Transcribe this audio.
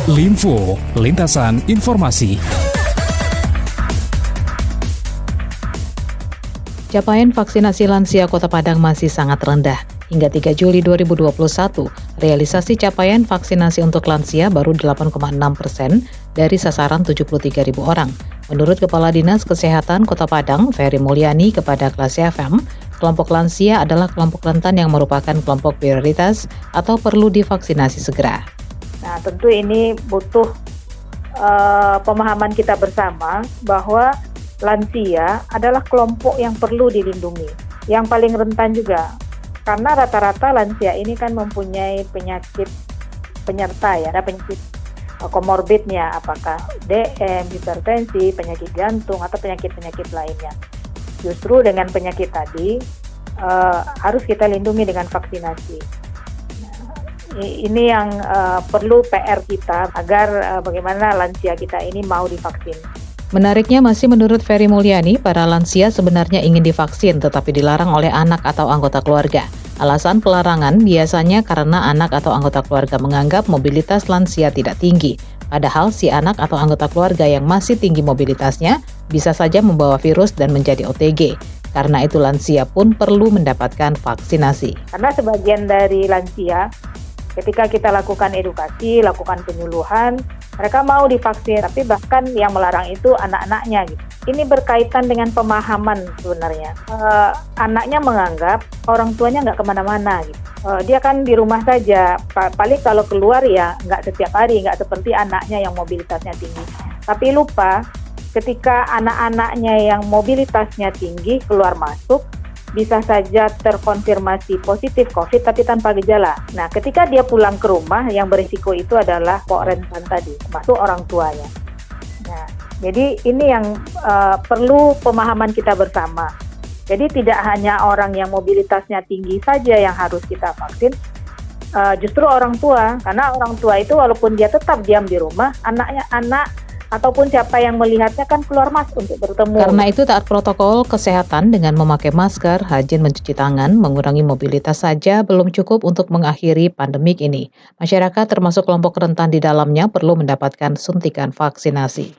Linfo, lintasan informasi. Capaian vaksinasi lansia Kota Padang masih sangat rendah. Hingga 3 Juli 2021, realisasi capaian vaksinasi untuk lansia baru 8,6% dari sasaran 73.000 orang. Menurut Kepala Dinas Kesehatan Kota Padang, Ferry Mulyani kepada Klasi FM, kelompok lansia adalah kelompok rentan yang merupakan kelompok prioritas atau perlu divaksinasi segera. Nah, tentu ini butuh pemahaman kita bersama bahwa lansia adalah kelompok yang perlu dilindungi, yang paling rentan juga. Karena rata-rata lansia ini kan mempunyai penyakit penyerta ya, ada penyakit komorbidnya, apakah DM, hipertensi, penyakit jantung, atau penyakit-penyakit lainnya. Justru dengan penyakit tadi harus kita lindungi dengan vaksinasi. Ini yang perlu PR kita agar bagaimana lansia kita ini mau divaksin. Menariknya masih menurut Ferry Mulyani, para lansia sebenarnya ingin divaksin tetapi dilarang oleh anak atau anggota keluarga. Alasan pelarangan biasanya karena anak atau anggota keluarga menganggap mobilitas lansia tidak tinggi. Padahal si anak atau anggota keluarga yang masih tinggi mobilitasnya bisa saja membawa virus dan menjadi OTG. Karena itu lansia pun perlu mendapatkan vaksinasi. Karena sebagian dari lansia, ketika kita lakukan edukasi, lakukan penyuluhan, mereka mau divaksin, tapi bahkan yang melarang itu anak-anaknya. Gitu. Ini berkaitan dengan pemahaman sebenarnya. Anaknya menganggap orang tuanya nggak kemana-mana. Gitu. Dia kan di rumah saja, paling kalau keluar ya nggak setiap hari, nggak seperti anaknya yang mobilitasnya tinggi. Tapi lupa, ketika anak-anaknya yang mobilitasnya tinggi keluar masuk, bisa saja terkonfirmasi positif COVID tapi tanpa gejala. Nah, ketika dia pulang ke rumah, yang berisiko itu adalah kelompok rentan tadi, termasuk orang tuanya. Nah, jadi ini yang perlu pemahaman kita bersama. Jadi tidak hanya orang yang mobilitasnya tinggi saja yang harus kita vaksin, justru orang tua. Karena orang tua itu walaupun dia tetap diam di rumah, anak ataupun siapa yang melihatnya kan keluar masuk untuk bertemu. Karena itu taat protokol kesehatan dengan memakai masker, rajin mencuci tangan, mengurangi mobilitas saja belum cukup untuk mengakhiri pandemik ini. Masyarakat termasuk kelompok rentan di dalamnya perlu mendapatkan suntikan vaksinasi.